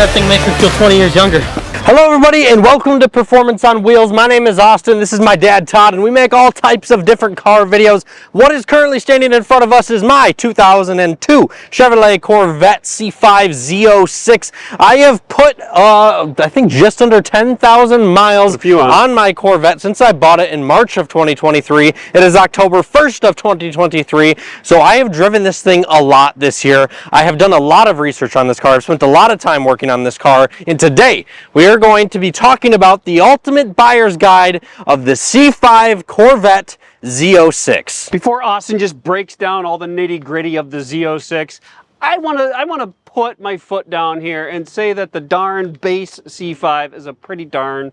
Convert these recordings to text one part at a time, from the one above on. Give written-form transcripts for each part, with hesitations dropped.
that thing makes me feel 20 years younger. Hello everybody and welcome to Performance on Wheels. My name is Austin, this is my dad Todd, and we make all types of different car videos. What is currently standing in front of us is my 2002 Chevrolet Corvette C5 Z06. I have put, I think just under 10,000 miles on my Corvette since I bought it in March of 2023. It is October 1st of 2023, so I have driven this thing a lot this year. I have done a lot of research on this car. I've spent a lot of time working on this car, and today we are going to be talking about the ultimate buyer's guide of the C5 Corvette Z06. Before Austin just breaks down all the nitty-gritty of the Z06, I want to put my foot down here and say that the darn base C5 is a pretty darn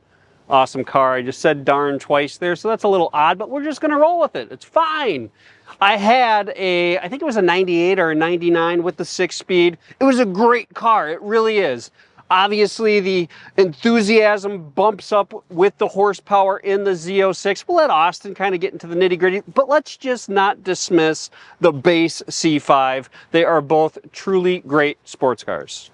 awesome car. I just said darn twice there, so that's a little odd, but we're just going to roll with it. It's fine. I had I think it was a 98 or a 99 with the 6-speed. It was a great car. It really is. Obviously, the enthusiasm bumps up with the horsepower in the Z06. We'll let Austin kind of get into the nitty-gritty, but let's just not dismiss the base C5. They are both truly great sports cars.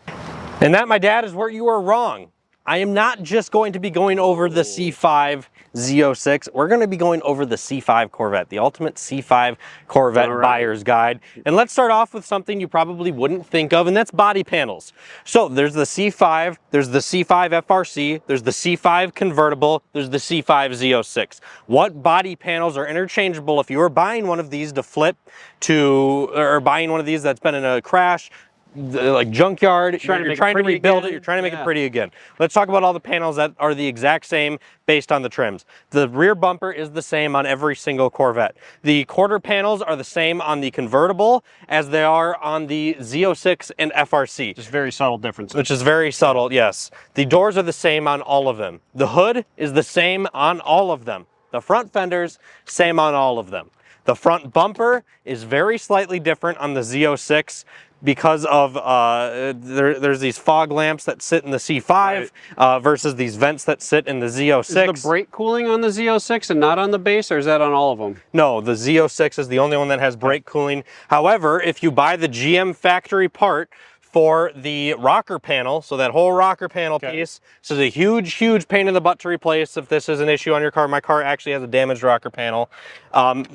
And that, my dad, is where you are wrong. I am not just going to be going over the C5 Z06. We're going to be going over the C5 Corvette, the ultimate C5 Corvette buyer's guide. And let's start off with something you probably wouldn't think of, and that's body panels. So there's the C5, there's the C5 FRC, there's the C5 convertible, there's the C5 Z06. What body panels are interchangeable if you are buying one of these to flip to, or buying one of these that's been in a crash, like junkyard, you're trying to rebuild it, you're trying to make it pretty again. Let's talk about all the panels that are the exact same based on the trims. The rear bumper is the same on every single Corvette. The quarter panels are the same on the convertible as they are on the Z06 and FRC. Just very subtle differences. Which is very subtle, yes. The doors are the same on all of them. The hood is the same on all of them. The front fenders, same on all of them. The front bumper is very slightly different on the Z06 because of there's these fog lamps that sit in the C5 versus these vents that sit in the Z06. Is the brake cooling on the Z06 and not on the base, or is that on all of them? No, the Z06 is the only one that has brake cooling. However, if you buy the GM factory part for the rocker panel, so that whole rocker panel piece, this is a huge pain in the butt to replace if this is an issue on your car. My car actually has a damaged rocker panel.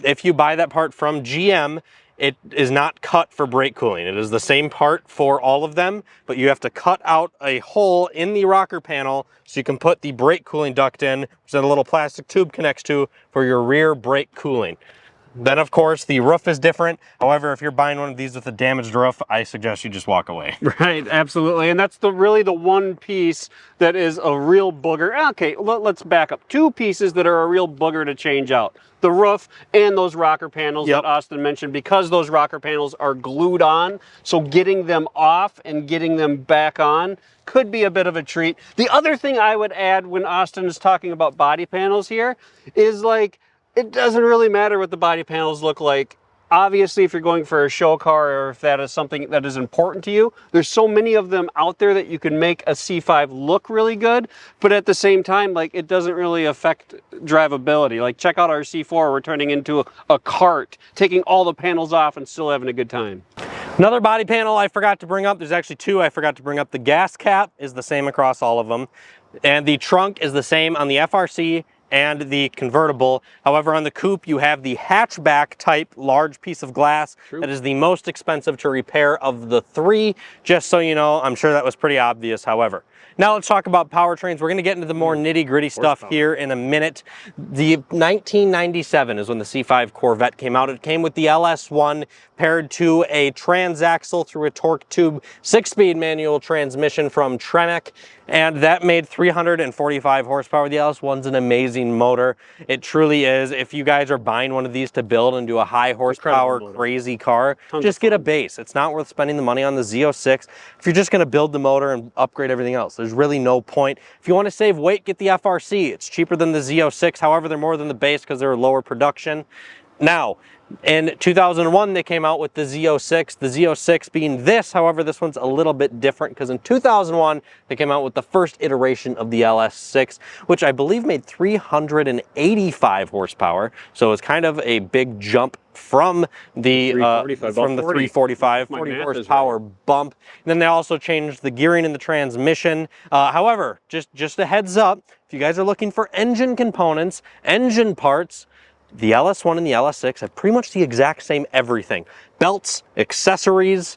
If you buy that part from GM, it is not cut for brake cooling. It is the same part for all of them, but you have to cut out a hole in the rocker panel so you can put the brake cooling duct in, which a little plastic tube connects to for your rear brake cooling. Then, of course, the roof is different. However, if you're buying one of these with a damaged roof, I suggest you just walk away. Right, absolutely. And that's really the one piece that is a real booger. Okay, let's back up. Two pieces that are a real booger to change out. The roof and those rocker panels that Austin mentioned, because those rocker panels are glued on, so getting them off and getting them back on could be a bit of a treat. The other thing I would add when Austin is talking about body panels here is, like, it doesn't really matter what the body panels look like. Obviously, if you're going for a show car or if that is something that is important to you, there's so many of them out there that you can make a C5 look really good, but at the same time, like, it doesn't really affect drivability. Like, check out our C4, we're turning into a cart, taking all the panels off and still having a good time. Another body panel I forgot to bring up, there's actually two I forgot to bring up. The gas cap is the same across all of them, and the trunk is the same on the FRC and the convertible. However, on the coupe, you have the hatchback type large piece of glass that is the most expensive to repair of the three. Just so you know, I'm sure that was pretty obvious, however. Now let's talk about powertrains. We're going to get into the more nitty-gritty stuff here in a minute. The 1997 is when the C5 Corvette came out. It came with the LS1 paired to a transaxle through a torque tube 6-speed manual transmission from Tremec, and that made 345 horsepower. The LS1's an amazing motor. It truly is. If you guys are buying one of these to build into a high horsepower crazy car, just get a base. It's not worth spending the money on the Z06 if you're just going to build the motor and upgrade everything else. There's really no point. If you want to save weight, get the FRC. It's cheaper than the Z06. However, they're more than the base because they're lower production. Now, in 2001, they came out with the Z06, the Z06 being this. However, this one's a little bit different because in 2001, they came out with the first iteration of the LS6, which I believe made 385 horsepower. So it's kind of a big jump from the 345, 40 horsepower bump. And then they also changed the gearing in the transmission. However, just a heads up, if you guys are looking for engine components, engine parts, the LS1 and the LS6 have pretty much the exact same everything. Belts, accessories,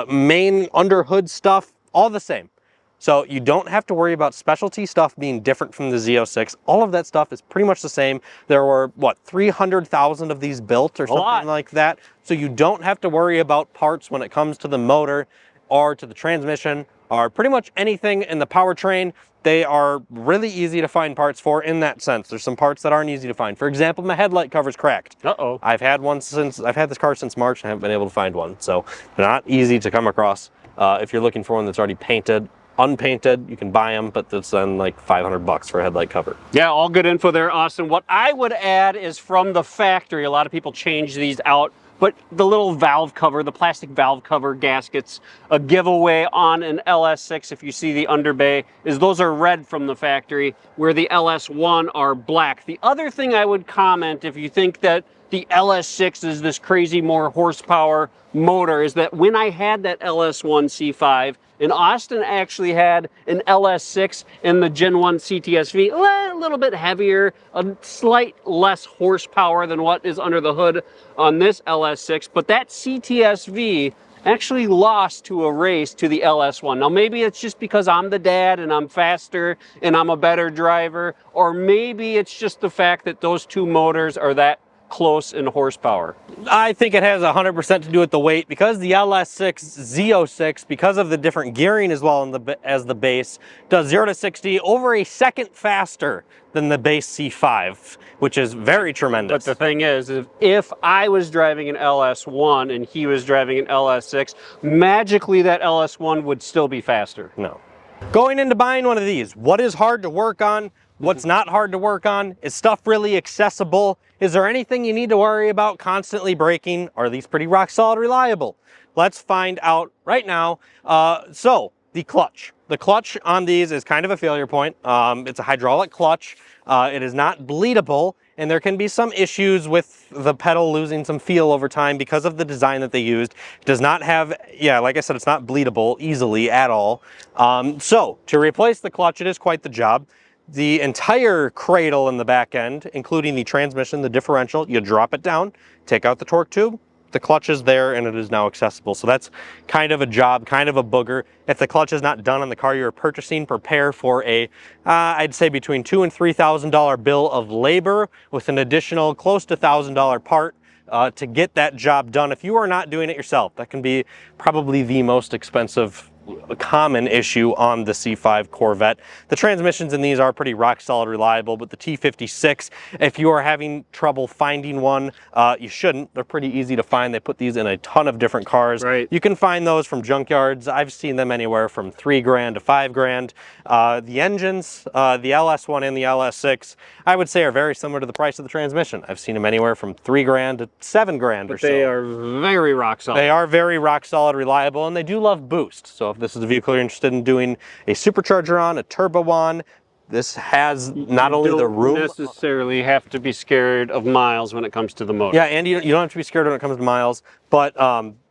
main under hood stuff, all the same. So you don't have to worry about specialty stuff being different from the Z06. All of that stuff is pretty much the same. There were, what, 300,000 of these built or something like that. So you don't have to worry about parts when it comes to the motor or to the transmission or pretty much anything in the powertrain. They are really easy to find parts for in that sense. There's some parts that aren't easy to find. For example, my headlight cover's cracked. Uh-oh. I've had this car since March and I haven't been able to find one. So they're not easy to come across. If you're looking for one that's already painted, unpainted, you can buy them, but that's then like $500 for a headlight cover. Yeah, all good info there, Austin. What I would add is from the factory, a lot of people change these out, but the little valve cover, the plastic valve cover gaskets, a giveaway on an LS6, if you see the underbay, is those are red from the factory, where the LS1 are black. The other thing I would comment, if you think that the LS6 is this crazy more horsepower motor, is that when I had that LS1 C5, and Austin actually had an LS6 in the Gen 1 CTSV, a little bit heavier, a slight less horsepower than what is under the hood on this LS6, but that CTSV actually lost to a race to the LS1. Now maybe it's just because I'm the dad and I'm faster and I'm a better driver, or maybe it's just the fact that those two motors are that close in horsepower. I think it has 100% to do with the weight, because the LS6 Z06, because of the different gearing as well as the base, does 0 to 60 over a second faster than the base C5, which is very tremendous. But the thing is, if I was driving an LS1 and he was driving an LS6, magically that LS1 would still be faster. No. Going into buying one of these, what is hard to work on? What's not hard to work on? Is stuff really accessible? Is there anything you need to worry about constantly breaking? Are these pretty rock solid reliable? Let's find out right now. So the clutch. The clutch on these is kind of a failure point. It's a hydraulic clutch. It is not bleedable, and there can be some issues with the pedal losing some feel over time because of the design that they used. It does not have, yeah, like I said, it's not bleedable easily at all. So to replace the clutch, it is quite the job. The entire cradle in the back end, including the transmission, the differential, you drop it down, take out the torque tube, the clutch is there, and it is now accessible. So that's kind of a job, kind of a booger. If the clutch is not done on the car you're purchasing, prepare for a, I'd say between $2,000 and $3,000 bill of labor with an additional close to $1,000 part to get that job done. If you are not doing it yourself, that can be probably the most expensive common issue on the C5 Corvette. The transmissions in these are pretty rock solid reliable, but the T56, if you are having trouble finding one, you shouldn't. They're pretty easy to find. They put these in a ton of different cars. Right. You can find those from junkyards. I've seen them anywhere from $3,000 to $5,000. The engines, the LS1 and the LS6, I would say are very similar to the price of the transmission. I've seen them anywhere from $3,000 to $7,000 or so. They are very rock solid. They are very rock solid, reliable, and they do love boost. So if this is a vehicle you're interested in doing a supercharger on, a turbo on, this has not only the room. You don't necessarily have to be scared of miles when it comes to the motor. Yeah, and you don't have to be scared when it comes to miles, but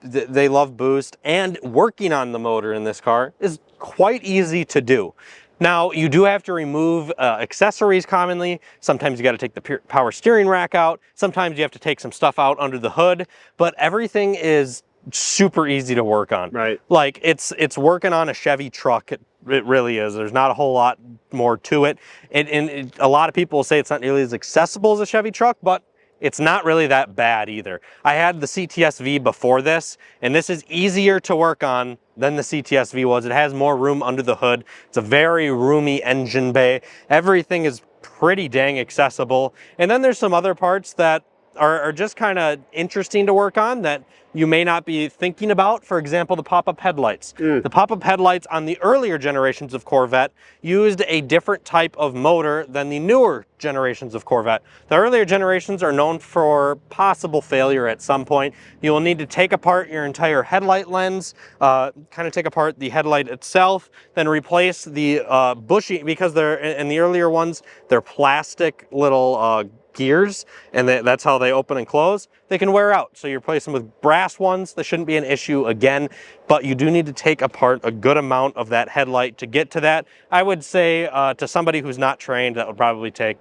they love boost, and working on the motor in this car is quite easy to do. Now, you do have to remove accessories commonly. Sometimes you got to take the power steering rack out. Sometimes you have to take some stuff out under the hood, but everything is super easy to work on. Right. Like it's working on a Chevy truck. It really is. There's not a whole lot more to it. And a lot of people will say it's not nearly as accessible as a Chevy truck, but it's not really that bad either. I had the CTSV before this, and this is easier to work on than the CTSV was. It has more room under the hood. It's a very roomy engine bay. Everything is pretty dang accessible. And then there's some other parts that are just kind of interesting to work on that you may not be thinking about. For example, the pop-up headlights. The pop-up headlights on the earlier generations of Corvette used a different type of motor than the newer generations of Corvette. The earlier generations are known for possible failure at some point. You will need to take apart your entire headlight lens, kind of take apart the headlight itself, then replace the bushing, because they're in the earlier ones, they're plastic little gears, and that's how they open and close. They can wear out, so you replace them with brass ones. That shouldn't be an issue again, but you do need to take apart a good amount of that headlight to get to that. I would say to somebody who's not trained, that would probably take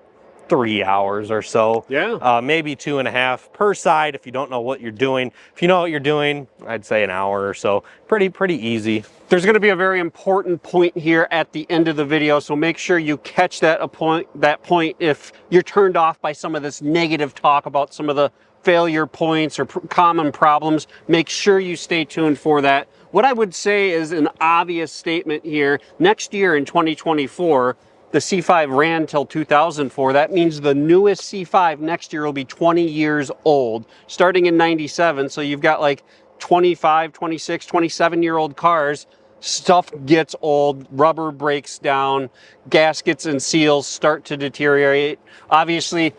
3 hours or so. Yeah. Maybe 2.5 per side if you don't know what you're doing. If you know what you're doing, I'd say an hour or so. Pretty easy. There's going to be a very important point here at the end of the video, so make sure you catch that point if you're turned off by some of this negative talk about some of the failure points or common problems. Make sure you stay tuned for that. What I would say is an obvious statement here. Next year in 2024, the C5 ran till 2004. That means the newest C5 next year will be 20 years old, starting in 97. So you've got like 25, 26, 27-year-old cars. Stuff gets old, rubber breaks down, gaskets and seals start to deteriorate. Obviously,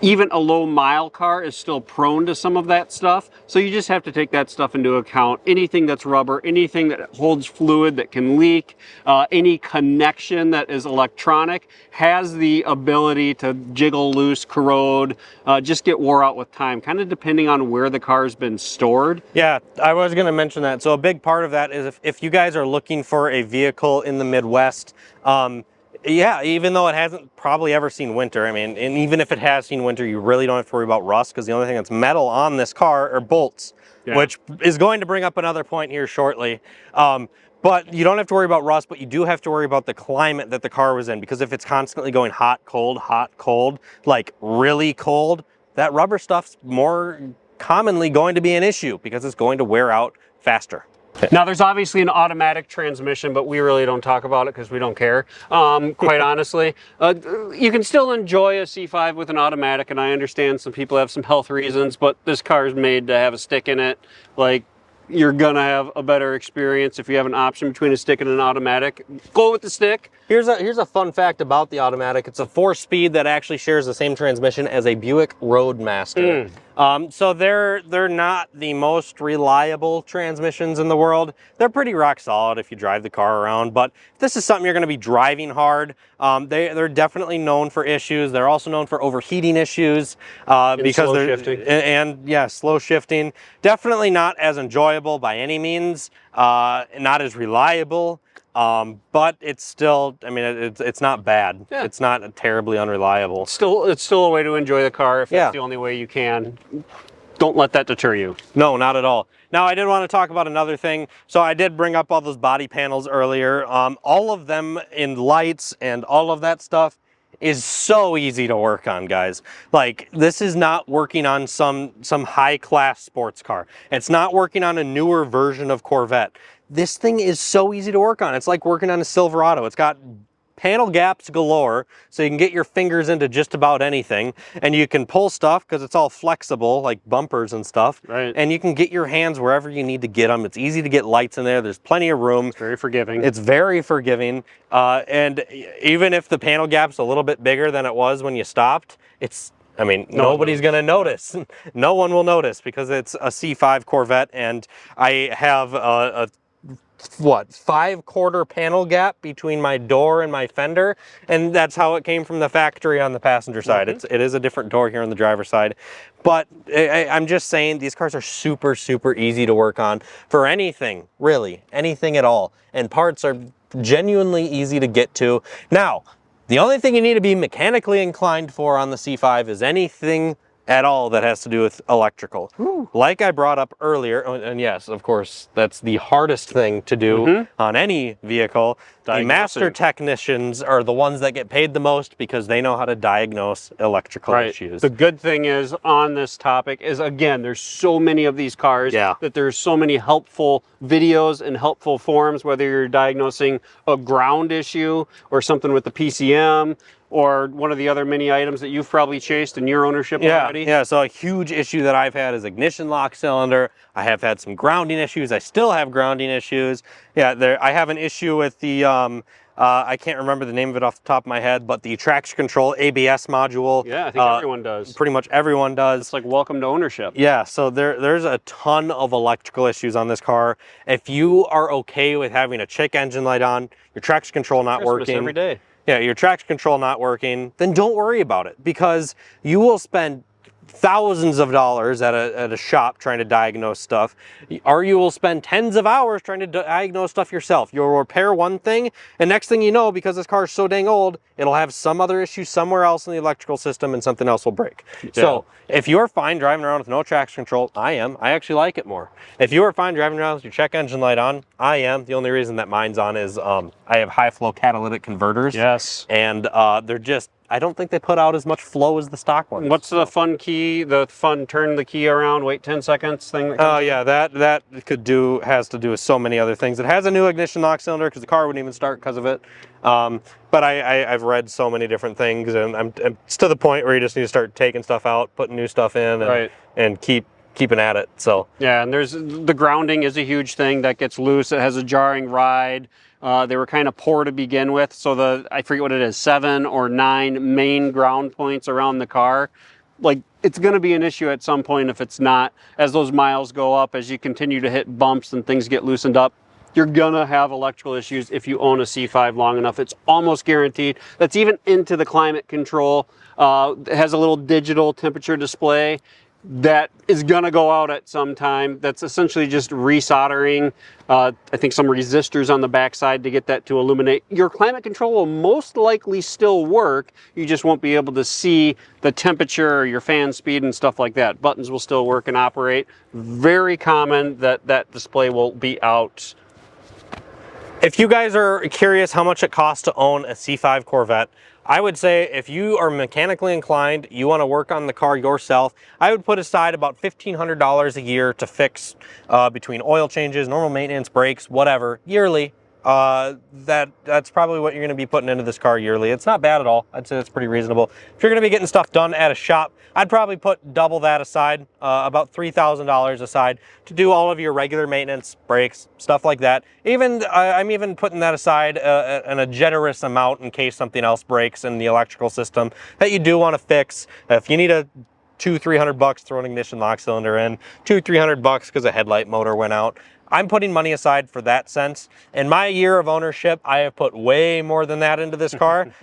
even a low mile car is still prone to some of that stuff. So you just have to take that stuff into account. Anything that's rubber, anything that holds fluid that can leak, any connection that is electronic has the ability to jiggle loose, corrode, just get wore out with time, kind of depending on where the car's been stored. Yeah, I was going to mention that. So a big part of that is if you guys are looking for a vehicle in the Midwest, yeah, even though it hasn't probably ever seen winter, I mean, and even if it has seen winter, you really don't have to worry about rust, because the only thing that's metal on this car are bolts, which is going to bring up another point here shortly. But you don't have to worry about rust, but you do have to worry about the climate that the car was in, because if it's constantly going hot, cold, like really cold, that rubber stuff's more commonly going to be an issue because it's going to wear out faster. Now, there's obviously an automatic transmission, but we really don't talk about it because we don't care, quite honestly. You can still enjoy a C5 with an automatic, and I understand some people have some health reasons, but this car is made to have a stick in it. Like, you're going to have a better experience if you have an option between a stick and an automatic. Go with the stick. Here's a fun fact about the automatic. It's a 4-speed that actually shares the same transmission as a Buick Roadmaster. So they're not the most reliable transmissions in the world. They're pretty rock solid if you drive the car around, but if this is something you're going to be driving hard, they're definitely known for issues. They're also known for overheating issues because slow they're shifting. and yeah, slow shifting. Definitely not as enjoyable by any means. Not as reliable. But it's still, I mean, it's not bad. Yeah. It's not terribly unreliable. It's still a way to enjoy the car if that's the only way you can. Don't let that deter you. No, not at all. Now, I did want to talk about another thing. So I did bring up all those body panels earlier. All of them in lights and all of that stuff is so easy to work on, guys. Like, this is not working on some high-class sports car. It's not working on a newer version of Corvette. This thing is so easy to work on. It's like working on a Silverado. It's got panel gaps galore, so you can get your fingers into just about anything, and you can pull stuff because it's all flexible, like bumpers and stuff. Right. And you can get your hands wherever you need to get them. It's easy to get lights in there. There's plenty of room. It's very forgiving. It's very forgiving. And even if the panel gap's a little bit bigger than it was when you stopped, I mean, nobody's going to notice. No one will notice because it's a C5 Corvette, and I have a 5/4 panel gap between my door and my fender, and that's how it came from the factory on the passenger side. It is a different door here on the driver's side, but I'm just saying these cars are super easy to work on for anything, really, anything at all, and parts are genuinely easy to get to. Now, the only thing you need to be mechanically inclined for on the C5 is anything at all that has to do with electrical. Like I brought up earlier, and yes, of course, that's the hardest thing to do on any vehicle. The master technicians are the ones that get paid the most because they know how to diagnose electrical issues. The good thing is on this topic is, again, there's so many of these cars that there's so many helpful videos and helpful forums, whether you're diagnosing a ground issue or something with the PCM, or one of the other mini items that you've probably chased in your ownership already? Yeah, so a huge issue that I've had is ignition lock cylinder. I have had some grounding issues. I still have grounding issues. Yeah, I have an issue with the, I can't remember the name of it off the top of my head, but the traction control ABS module. Yeah, I think everyone does. Pretty much everyone does. It's like welcome to ownership. Yeah, so there's a ton of electrical issues on this car. If you are okay with having a check engine light on, your traction control not working every day. Yeah, your traction control not working, then don't worry about it, because you will spend thousands of dollars at a shop trying to diagnose stuff, or you will spend tens of hours trying to diagnose stuff yourself. You'll repair one thing, and next thing you know, because this car is so dang old, it'll have some other issue somewhere else in the electrical system and something else will break. Yeah. So if you're fine driving around with no traction control, I actually like it more. If you are fine driving around with your check engine light on, I am. The only reason that mine's on is I have high flow catalytic converters. Yes. And they're just, I don't think they put out as much flow as the stock ones. What's the fun key, the fun turn the key around, wait 10 seconds thing? Oh yeah, that has to do with so many other things. It has a new ignition lock cylinder because the car wouldn't even start because of it. But I've read so many different things, and it's to the point where you just need to start taking stuff out, putting new stuff in, and keeping at it. So yeah, and there's the grounding is a huge thing that gets loose. It has a jarring ride. They were kind of poor to begin with, so I forget what it is, 7 or 9 main ground points around the car. Like, it's going to be an issue at some point if it's not. As those miles go up, as you continue to hit bumps and things get loosened up, you're going to have electrical issues if you own a C5 long enough. It's almost guaranteed. That's even into the climate control. It has a little digital temperature display that is going to go out at some time. That's essentially just resoldering, I think, some resistors on the backside to get that to illuminate. Your climate control will most likely still work. You just won't be able to see the temperature or your fan speed and stuff like that. Buttons will still work and operate. Very common that that display will be out. If you guys are curious how much it costs to own a C5 Corvette, I would say if you are mechanically inclined, you want to work on the car yourself, I would put aside about $1,500 a year to fix between oil changes, normal maintenance, brakes, whatever, yearly. That's probably what you're going to be putting into this car yearly. It's not bad at all. I'd say it's pretty reasonable. If you're going to be getting stuff done at a shop, I'd probably put double that aside, about $3,000 aside to do all of your regular maintenance, brakes, stuff like that. I'm even putting that aside in a generous amount in case something else breaks in the electrical system that you do want to fix. If you need a $200-300, throw an ignition lock cylinder in, $200-300 because a headlight motor went out. I'm putting money aside for that sense. In my year of ownership, I have put way more than that into this car,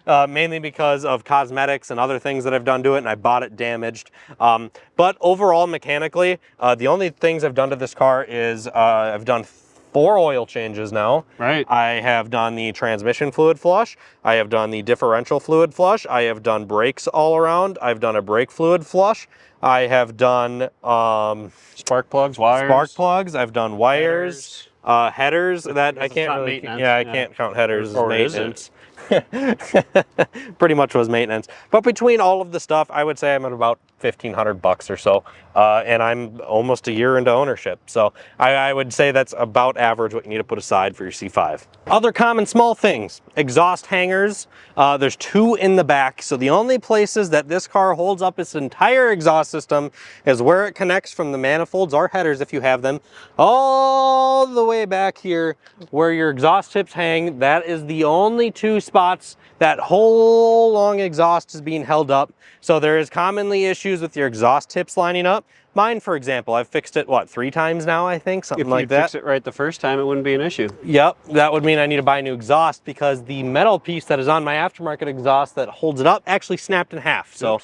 mainly because of cosmetics and other things that I've done to it, and I bought it damaged. But overall, mechanically, the only things I've done to this car is I've done 4 oil changes now. Right. I have done the transmission fluid flush. I have done the differential fluid flush. I have done brakes all around. I've done a brake fluid flush. I have done spark plugs, wires. Spark plugs. I've done wires, headers. That I can't really. Yeah, I can't count headers as maintenance. Pretty much was maintenance. But between all of the stuff, I would say I'm at about $1,500 or so, and I'm almost a year into ownership. So I would say that's about average what you need to put aside for your C5. Other common small things: exhaust hangers. There's 2 in the back, so the only places that this car holds up its entire exhaust system is where it connects from the manifolds or headers, if you have them, all the way back here where your exhaust tips hang. That is the only 2 spots that whole long exhaust is being held up. So there is commonly issues with your exhaust tips lining up. Mine, for example, I've fixed it, what, 3 times now, I think, something like that. If you fix it right the first time, it wouldn't be an issue. Yep, that would mean I need to buy a new exhaust because the metal piece that is on my aftermarket exhaust that holds it up actually snapped in half. So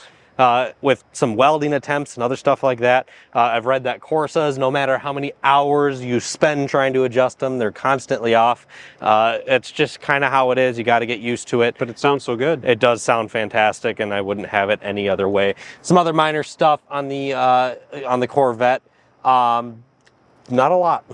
with some welding attempts and other stuff like that, I've read that Corsas, no matter how many hours you spend trying to adjust them, they're constantly off. It's just kind of how it is. You got to get used to it. But it sounds so good. It does sound fantastic, and I wouldn't have it any other way. Some other minor stuff on the Corvette. Not a lot,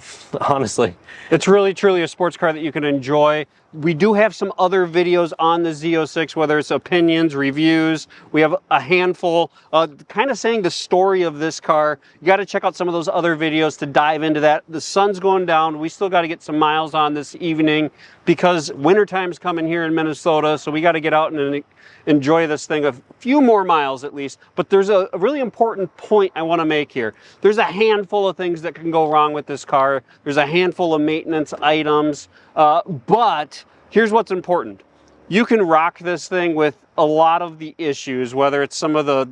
honestly. It's really, truly a sports car that you can enjoy We do have some other videos on the Z06, whether it's opinions, reviews. We have a handful kind of saying the story of this car. You got to check out some of those other videos to dive into that. The sun's going down. We still got to get some miles on this evening because wintertime's coming here in Minnesota, so we got to get out and enjoy this thing a few more miles at least. But there's a really important point I want to make here. There's a handful of things that can go wrong with this car. There's a handful of maintenance items, but here's what's important. You can rock this thing with a lot of the issues, whether it's some of the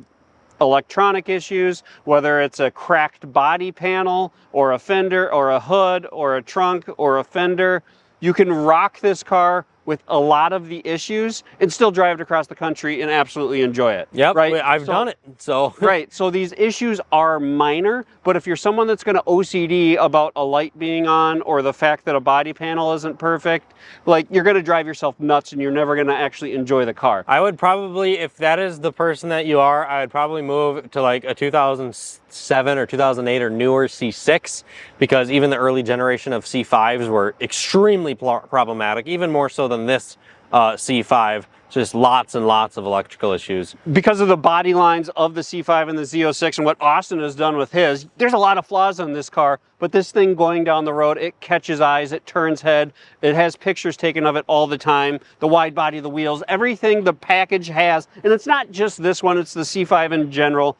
electronic issues, whether it's a cracked body panel or a fender or a hood or a trunk or a fender. You can rock this car with a lot of the issues and still drive it across the country and absolutely enjoy it. Yep, right? I've done it, so. Right, so these issues are minor, but if you're someone that's gonna OCD about a light being on or the fact that a body panel isn't perfect, like you're gonna drive yourself nuts and you're never gonna actually enjoy the car. I would probably, if that is the person that you are, I would probably move to like a 2007 or 2008 or newer C6, because even the early generation of C5s were extremely problematic, even more so than this C5. Just lots and lots of electrical issues. Because of the body lines of the C5 and the Z06 and what Austin has done with his, there's a lot of flaws on this car, but this thing going down the road, it catches eyes, it turns head, it has pictures taken of it all the time, the wide body, the wheels, everything the package has, and it's not just this one, it's the C5 in general.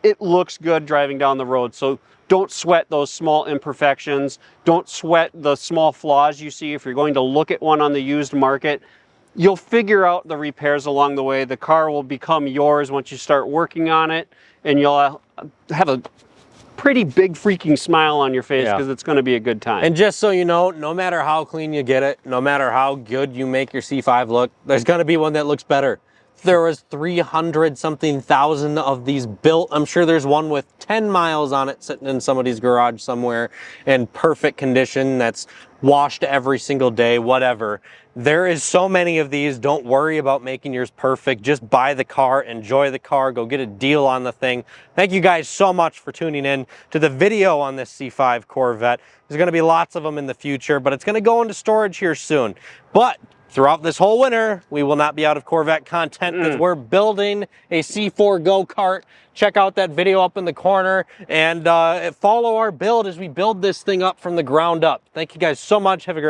It looks good driving down the road, so don't sweat those small imperfections. Don't sweat the small flaws you see if you're going to look at one on the used market. You'll figure out the repairs along the way. The car will become yours once you start working on it, and you'll have a pretty big freaking smile on your face because it's going to be a good time. And just so you know, no matter how clean you get it, no matter how good you make your C5 look, there's going to be one that looks better. There was 300 something thousand of these built. I'm sure there's one with 10 miles on it sitting in somebody's garage somewhere in perfect condition that's washed every single day, whatever. There is so many of these. Don't worry about making yours perfect. Just buy the car, enjoy the car, go get a deal on the thing. Thank you guys so much for tuning in to the video on this C5 Corvette. There's going to be lots of them in the future, but it's going to go into storage here soon. But throughout this whole winter, we will not be out of Corvette content because we're building a C4 go-kart. Check out that video up in the corner and follow our build as we build this thing up from the ground up. Thank you guys so much. Have a great